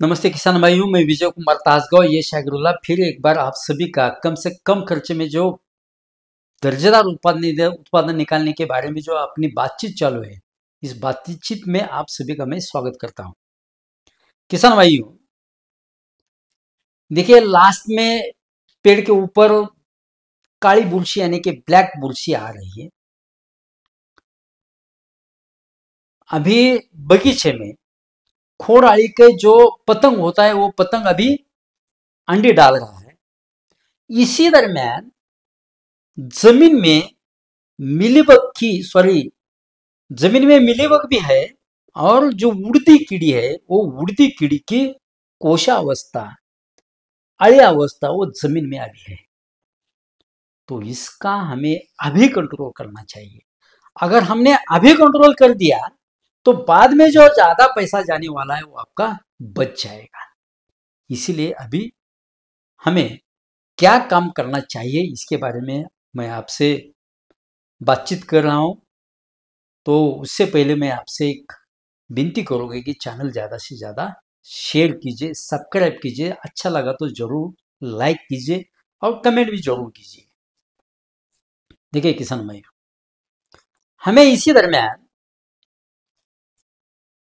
नमस्ते किसान भाइयों, मैं विजय कुमार तासगांव ये शागिरुल्लाह फिर एक बार आप सभी का कम से कम खर्चे में जो दर्जेदार उत्पादन निकालने के बारे में जो अपनी बातचीत चालू है, इस बातचीत में आप सभी का मैं स्वागत करता हूं। किसान भाइयों देखिए, लास्ट में पेड़ के ऊपर काली बुरशी यानी कि ब्लैक बुरशी आ रही है। अभी बगीचे में खोड़ आड़ी के जो पतंग होता है वो पतंग अभी अंडे डाल रहा है। इसी दरमियान जमीन में जमीन में मिलीबग भी है और जो उड़ती कीड़ी है वो उड़ती कीड़ी की कोशावस्था अवस्था वो जमीन में अभी है। तो इसका हमें अभी कंट्रोल करना चाहिए। अगर हमने अभी कंट्रोल कर दिया तो बाद में जो ज्यादा पैसा जाने वाला है वो आपका बच जाएगा। इसीलिए अभी हमें क्या काम करना चाहिए इसके बारे में मैं आपसे बातचीत कर रहा हूं। तो उससे पहले मैं आपसे एक विनती करोगे कि चैनल ज़्यादा से ज़्यादा शेयर कीजिए, सब्सक्राइब कीजिए, अच्छा लगा तो जरूर लाइक कीजिए और कमेंट भी जरूर कीजिए। देखिए किसान भाई, हमें इसी दरमियान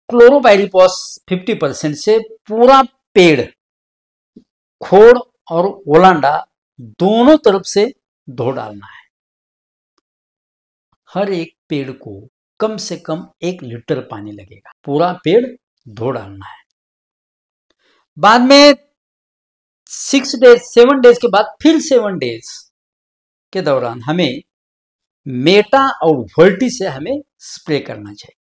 क्लोरोपाइरीफॉस 50% से पूरा पेड़ खोड़ और ओलांडा दोनों तरफ से धो डालना है। हर एक पेड़ को कम से कम 1 लीटर पानी लगेगा। पूरा पेड़ धो डालना है। बाद में 7 डेज के बाद फिर 7 डेज के दौरान हमें मेटा और वोल्टी से हमें स्प्रे करना चाहिए।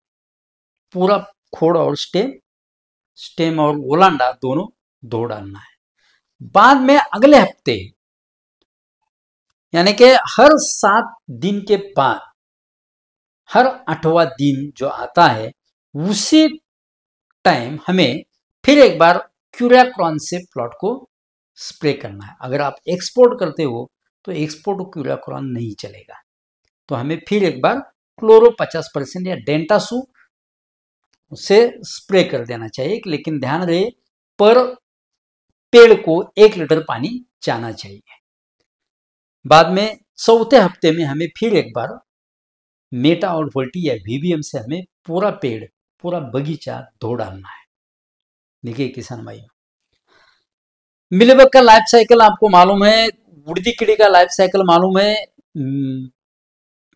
पूरा खोड़ और स्टेम और ओलांडा दोनों धो डालना है। बाद में अगले हफ्ते यानी कि हर 7 दिन के बाद हर 8वां दिन जो आता है उसी टाइम हमें फिर एक बार क्यूरियाक्रॉन से प्लॉट को स्प्रे करना है। अगर आप एक्सपोर्ट करते हो तो एक्सपोर्ट क्यूरियाक्रॉन नहीं चलेगा। तो हमें फिर एक बार क्लोरो 50% या डेंटासू से स्प्रे कर देना चाहिए। लेकिन ध्यान रहे पर पेड़ को 1 लीटर पानी जाना चाहिए। बाद में चौथे हफ्ते में हमें फिर एक बार मेटा और वोल्टी या वीवीएम से हमें पूरा पेड़ पूरा बगीचा धो डालना है। देखिए किसान भाई, मिलीबग का लाइफ साइकिल आपको मालूम है, उड़दी कीड़ी का लाइफ साइकिल मालूम है,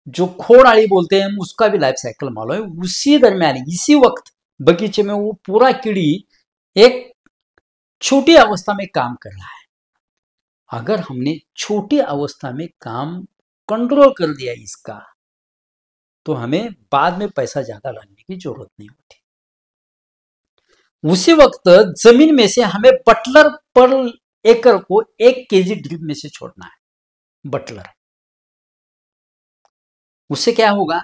जो खोड़ आड़ी बोलते हैं उसका भी लाइफ साइकिल मालूम है। उसी दरमियान इसी वक्त बगीचे में वो पूरा कीड़ी एक छोटी अवस्था में काम कर रहा है। अगर हमने छोटी अवस्था में काम कंट्रोल कर दिया इसका तो हमें बाद में पैसा ज्यादा लगाने की जरूरत नहीं होती। उसी वक्त जमीन में से हमें बटलर पर एकड़ को 1 केजी ड्रिप में से छोड़ना है। बटलर, उससे क्या होगा,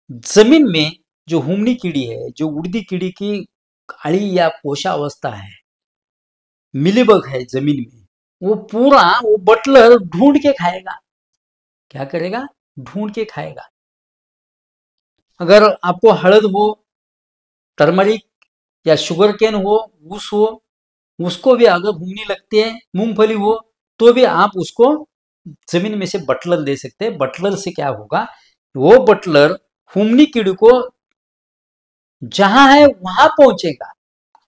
जमीन में जो हुमनी कीड़ी है, जो उड़दी कीड़ी की अड़ी या पोषा अवस्था है, मिलीबग है जमीन में, वो पूरा वो बटलर ढूंढ के खाएगा। क्या करेगा? ढूंढ के खाएगा। अगर आपको हळद हो, टर्मरिक या शुगर केन हो, ऊस हो, उसको भी अगर घूमने लगते हैं, मूंगफली हो, तो भी आप उसको जमीन में से बटलर दे सकते हैं। बटलर से क्या होगा, वो बटलर हुमनी कीड़ी को जहां है वहां पहुंचेगा,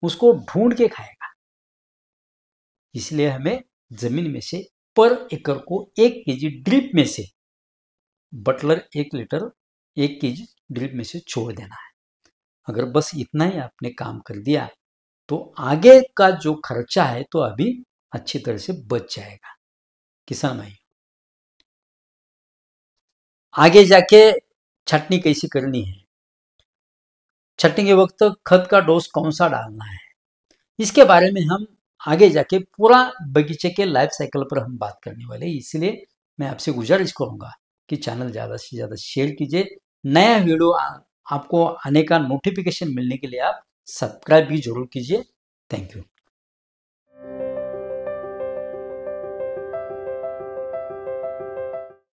उसको ढूंढ के खाएगा। इसलिए हमें जमीन में से पर एकड़ को 1 केजी ड्रिप में से बटलर 1 लीटर 1 केजी ड्रिप में से छोड़ देना है। अगर बस इतना ही आपने काम कर दिया तो आगे का जो खर्चा है तो अभी अच्छी तरह से बच जाएगा। किसान भाई, आगे जाके छटनी कैसी करनी है, छटनी के वक्त खत का डोज कौन सा डालना है, इसके बारे में हम आगे जाके पूरा बगीचे के लाइफ साइकिल पर हम बात करने वाले हैं। इसलिए मैं आपसे गुजारिश करूंगा कि चैनल ज़्यादा से ज़्यादा शेयर कीजिए। नया वीडियो आपको आने का नोटिफिकेशन मिलने के लिए आप सब्सक्राइब भी जरूर कीजिए। Thank you.